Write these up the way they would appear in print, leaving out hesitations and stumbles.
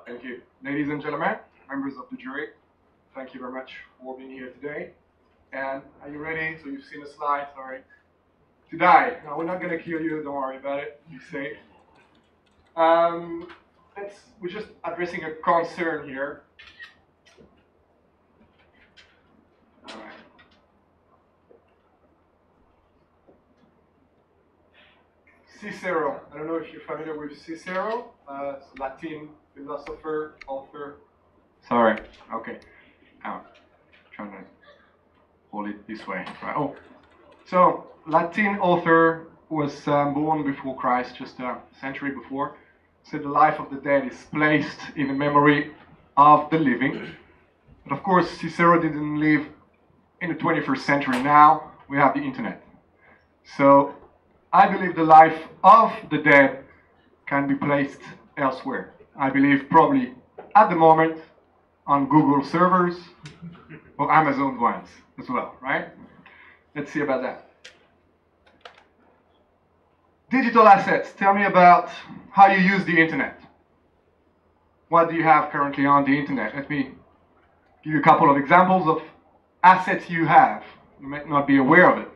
Thank you. Ladies and gentlemen, members of the jury, thank you very much for being here today. And are you ready? So you've seen the slide, sorry. To die. No, we're not going to kill you, don't worry about it. Be safe. We're just addressing a concern here. All right. Cicero. I don't know if you're familiar with Cicero, Latin philosopher, author. Sorry. Okay. I'm trying to hold it this way. Right. Oh. So, Latin author was born before Christ, just a century before. Said the life of the dead is placed in the memory of the living. But of course, Cicero didn't live in the 21st century. Now we have the internet. So I believe the life of the dead can be placed elsewhere. I believe probably at the moment on Google servers or Amazon ones as well, right? Let's see about that. Digital assets. Tell me about how you use the internet. What do you have currently on the internet? Let me give you a couple of examples of assets you have. You might not be aware of it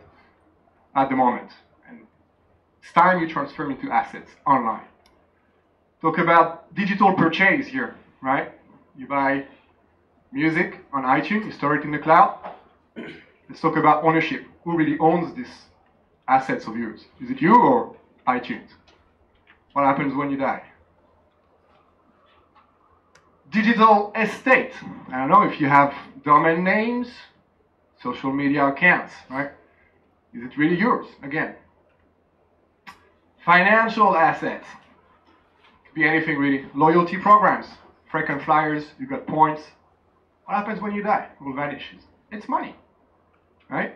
at the moment. And it's time you transform into assets online. Talk about digital purchase here, right? You buy music on iTunes, you store it in the cloud. Let's talk about ownership. Who really owns these assets of yours? Is it you or iTunes? What happens when you die? Digital estate. I don't know if you have domain names, social media accounts, right? Is it really yours? Again. Financial assets. Could be anything really. Loyalty programs. Frequent flyers, you got points. What happens when you die? It will vanish. It's money, right?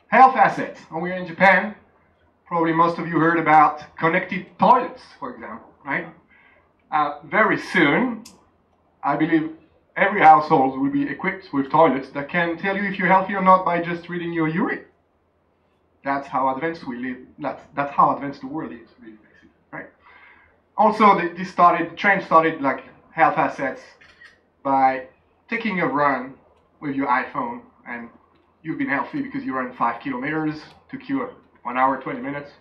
Health assets. When we're in Japan, probably most of you heard about connected toilets, for example, right? Very soon, I believe every household will be equipped with toilets that can tell you if you're healthy or not by just reading your urine. That's how advanced we live. That's how advanced the world is, really, basically, right? Also, the trend started like health assets by taking a run with your iPhone, and you've been healthy because you ran 5 kilometers, took you 1 hour, 20 minutes,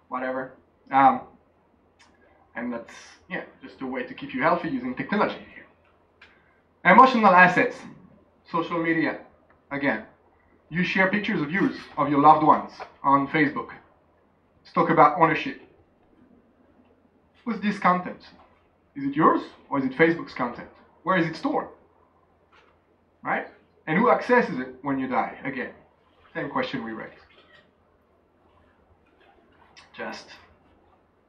whatever. And that's, yeah, just a way to keep you healthy using technology here. Emotional assets, social media, again. You share pictures of yours, of your loved ones on Facebook. Let's talk about ownership. Who's this content? Is it yours or is it Facebook's content? Where is it stored? Right? And who accesses it when you die? Again, same question we raised. Just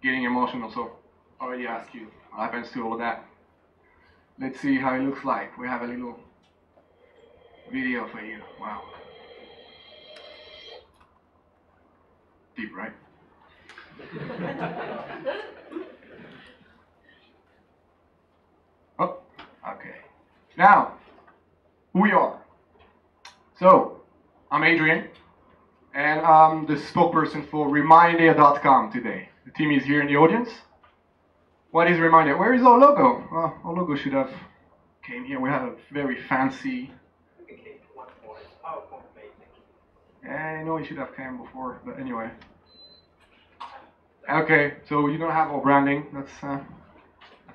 getting emotional, so I already asked you what happens to all of that. Let's see how it looks like. We have a little video for you. Wow. Deep, right? Oh, okay. Now, who we are. So, I'm Adrian, and I'm the spokesperson for RemindHeir.com today. The team is here in the audience. What is RemindHeir? Where is our logo? Well, our logo should have came here. We have a very fancy. I know it should have came before, but anyway. Okay, so you don't have our branding. That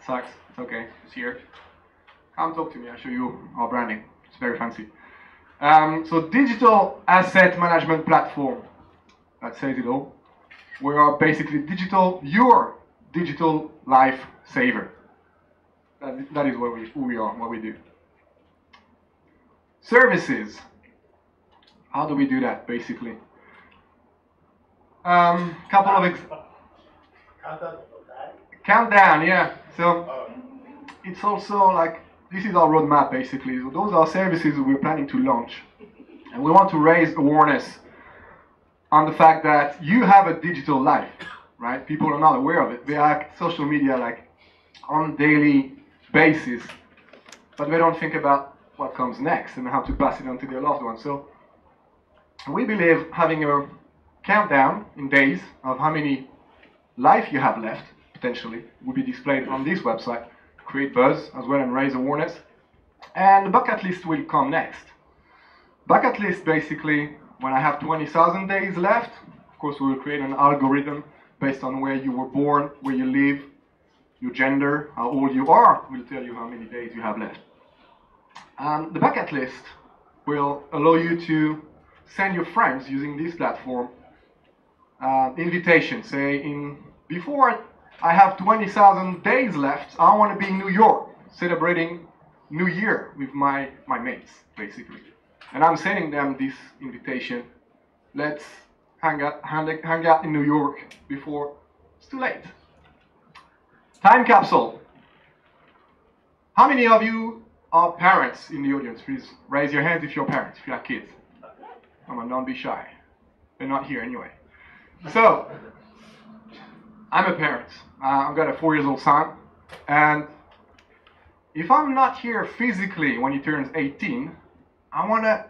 sucks. It's okay. It's here. Come talk to me. I'll show you our branding. It's very fancy. So digital asset management platform. That says it all. We are basically your digital life saver. That is who we are, what we do. Services. How do we do that, basically? Couple of countdown, yeah. So it's also like, this is our roadmap, basically. So those are services we're planning to launch. And we want to raise awareness on the fact that you have a digital life, right? People are not aware of it. They act social media like on a daily basis, but they don't think about what comes next and how to pass it on to their loved ones. So we believe having a countdown in days of how many life you have left, potentially, will be displayed on this website, create buzz as well and raise awareness. And the bucket list will come next. Bucket list, basically, when I have 20,000 days left, of course we will create an algorithm based on where you were born, where you live, your gender, how old you are, will tell you how many days you have left. The bucket list will allow you to send your friends using this platform invitation. Say, before I have 20,000 days left, I want to be in New York celebrating New Year with my mates, basically. And I'm sending them this invitation. Let's hang out in New York before it's too late. Time capsule. How many of you are parents in the audience? Please raise your hands if you're parents, if you have kids. Come on, don't be shy. They're not here anyway. So, I'm a parent. I've got a 4-year-old son. And if I'm not here physically when he turns 18, I want to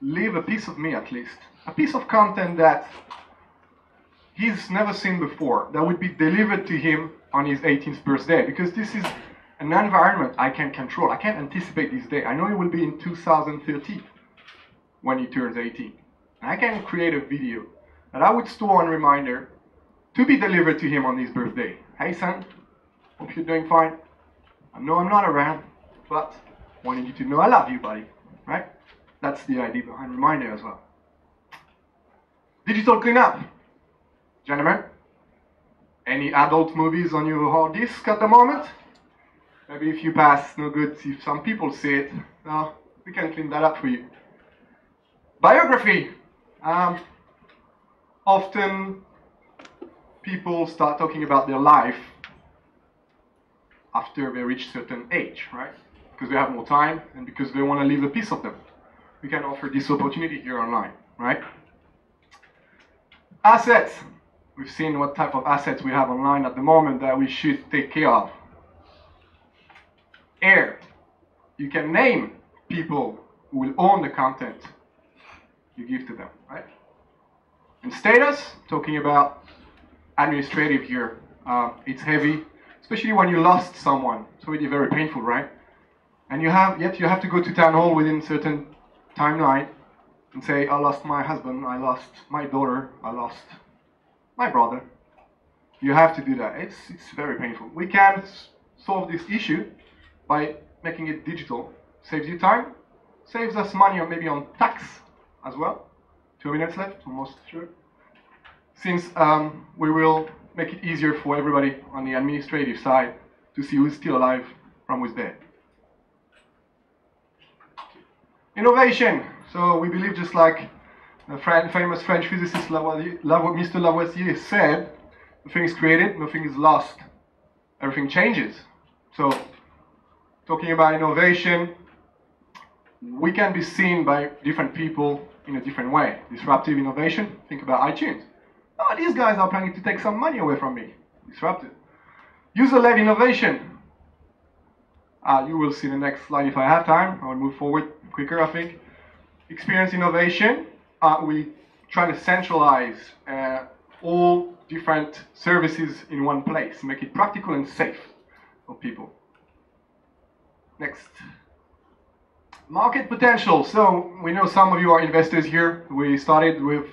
leave a piece of me, at least. A piece of content that he's never seen before, that would be delivered to him on his 18th birthday. Because this is an environment I can control. I can't anticipate this day. I know it will be in 2030 when he turns 18. And I can create a video that I would store on Reminder to be delivered to him on his birthday. Hey son, hope you're doing fine. I know I'm not around, but I wanted you to know I love you, buddy. Right? That's the idea behind Reminder as well. Digital cleanup. Gentlemen, any adult movies on your hard disk at the moment? Maybe if you pass, no good if some people see it. No, we can clean that up for you. Biography. Often people start talking about their life after they reach a certain age, right? Because they have more time and because they want to leave a piece of them. We can offer this opportunity here online, right? Assets. We've seen what type of assets we have online at the moment that we should take care of. Heir. You can name people who will own the content you give to them, right? And status, talking about administrative here. It's heavy, especially when you lost someone. It's already very painful, right? And you have to go to town hall within a certain timeline and say, I lost my husband, I lost my daughter, I lost my brother. You have to do that. It's very painful. We can solve this issue by making it digital. Saves you time, saves us money or maybe on tax as well. 2 minutes left, almost sure. Since we will make it easier for everybody on the administrative side to see who's still alive from who's dead. Innovation. So we believe, just like the famous French physicist Mr. Lavoisier said, nothing is created, nothing is lost. Everything changes. So talking about innovation, we can be seen by different people in a different way. Disruptive innovation, think about iTunes. Oh, these guys are planning to take some money away from me. Disruptive. User-led innovation. You will see the next slide if I have time. I will move forward quicker, I think. Experience innovation. We try to centralize all different services in one place, make it practical and safe for people. Next. Market potential. So we know some of you are investors here. We started with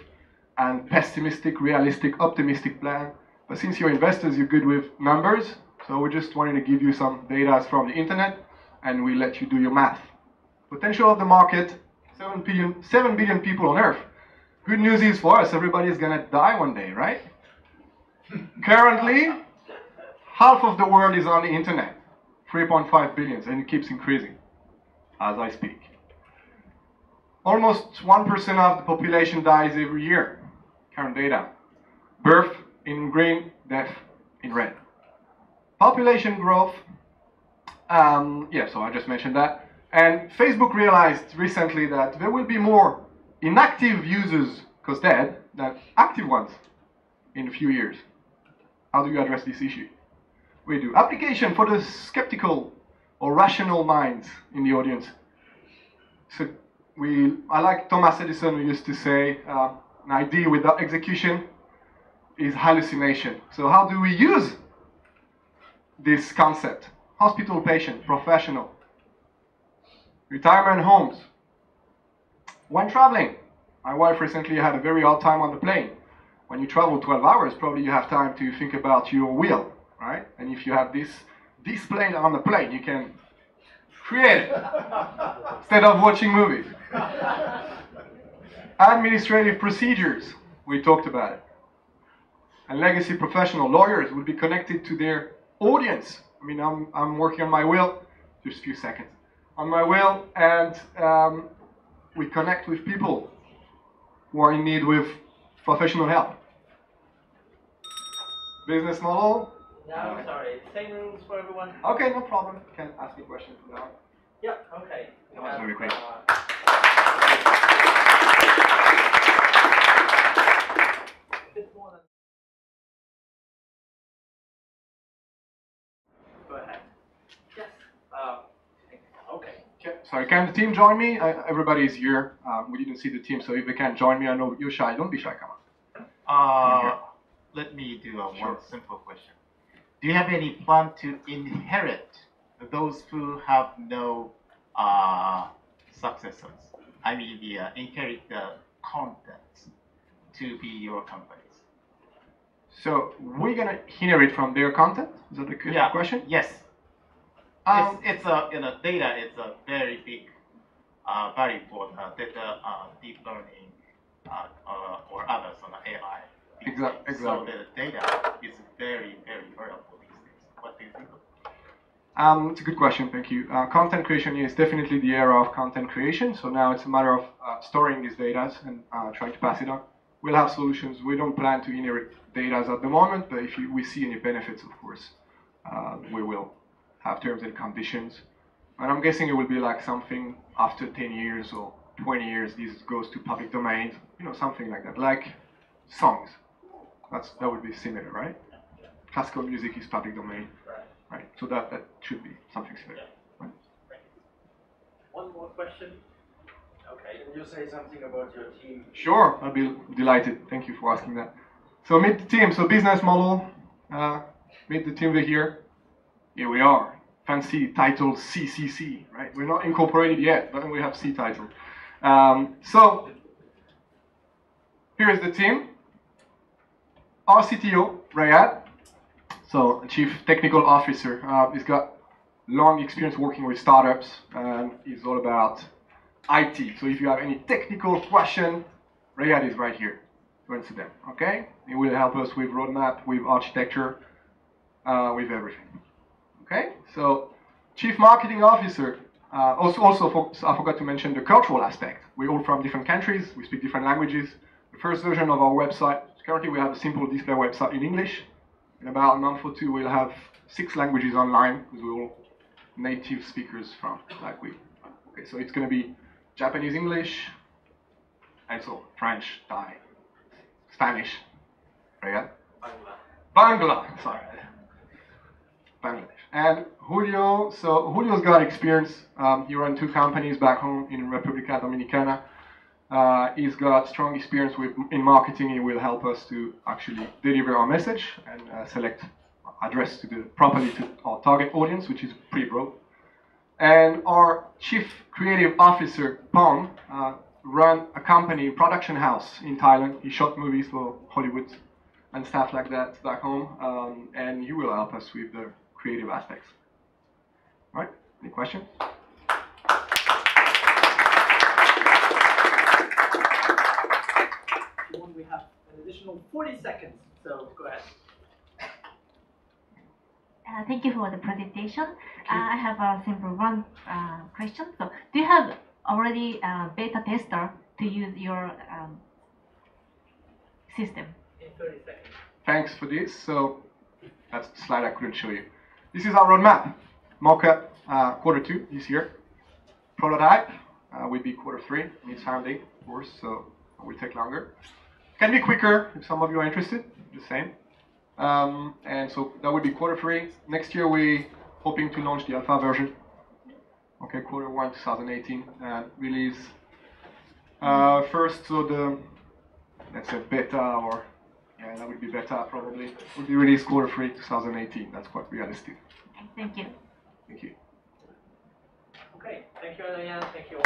a pessimistic, realistic, optimistic plan. But since you're investors, you're good with numbers. So we just wanted to give you some data from the internet and we let you do your math. Potential of the market, 7 billion people on Earth. Good news is for us, everybody is going to die one day, right? Currently, half of the world is on the internet. 3.5 billion, and it keeps increasing as I speak. Almost 1% of the population dies every year. Current data. Birth in green, death in red. Population growth. So I just mentioned that. And Facebook realized recently that there will be more inactive users, because dead, than active ones in a few years. How do you address this issue? We do. Application for the skeptical or rational minds in the audience. So I like Thomas Edison, who used to say, an idea without execution is hallucination. So how do we use this concept. Hospital patient, professional, retirement homes. When traveling, my wife recently had a very hard time on the plane. When you travel 12 hours, probably you have time to think about your will, right? And if you have this display on the plane, you can create it instead of watching movies. Administrative procedures, we talked about it. And legacy professional lawyers will be connected to their audience. I mean, I'm working on my will, just a few seconds, on my will, and we connect with people who are in need with professional help. Business model? No, sorry, same rules for everyone. Okay, no problem. You can ask me questions now. Yep, okay. That was very quick. Go ahead. Yes. Okay. Sorry, can the team join me? Everybody is here. We didn't see the team, so if they can't join me, I know you're shy. Don't be shy, come on. Let me do one simple question. Do you have any plan to inherit those who have no successors? I mean, inherit the contents to be your companies. So we're gonna inherit from their content. Is that the question? Yes. It's data is a very big value for data deep learning or others on the AI. Exactly. So the data is very, very valuable these days. What do you think of it? It's a good question, thank you. Content creation is definitely the era of content creation. So now it's a matter of storing these data and trying to pass it on. We'll have solutions. We don't plan to inherit data at the moment, but if we see any benefits, of course, we will have terms and conditions. And I'm guessing it will be like something after 10 years or 20 years, this goes to public domain, something like that, like songs. That would be similar, right? Classical music is public domain, right? So that should be something similar. Right? One more question. Okay. Can you say something about your team? Sure, I'll be delighted. Thank you for asking that. So meet the team. So business model. Meet the team over here. Here we are. Fancy title CCC, right? We're not incorporated yet, but we have C title. So here's the team. Our CTO, Rayad, so Chief Technical Officer. He's got long experience working with startups, and he's all about IT. So if you have any technical question, Rayad is right here to answer them, okay? He will help us with roadmap, with architecture, with everything, okay? So Chief Marketing Officer, I forgot to mention the cultural aspect. We're all from different countries, we speak different languages. The first version of our website, currently we have a simple display website in English. In about a month or two, we'll have 6 languages online, because we're all native speakers from, okay, so it's gonna be Japanese English, and so French, Thai, Spanish, right? Bangla, sorry. Bangladesh. And Julio, so Julio's got experience. He ran 2 companies back home in República Dominicana. He's got strong experience in marketing. He will help us to actually deliver our message and address properly to our target audience, which is pretty broad. And our Chief Creative Officer, Pong, ran a company, production house in Thailand. He shot movies for Hollywood and stuff like that back home, and he will help us with the creative aspects. All right, any questions? We have an additional 40 seconds, so go ahead. Thank you for the presentation. I have a simple one question. So, do you have already a beta tester to use your system? In 30 seconds. Thanks for this. So that's the slide I couldn't show you. This is our roadmap. Mock-up Q2 this year. Prototype will be Q3. Needs founding, of course, so it will take longer. Can be quicker if some of you are interested. The same. And so that would be Q3. Next year we're hoping to launch the alpha version. Okay, Q1 2018 release. First, so let's say beta or Yeah, that would be better probably. It would be released quarter 3 2018. That's quite realistic. Okay, thank you. Thank you. Okay, thank you, Adrian. Thank you all.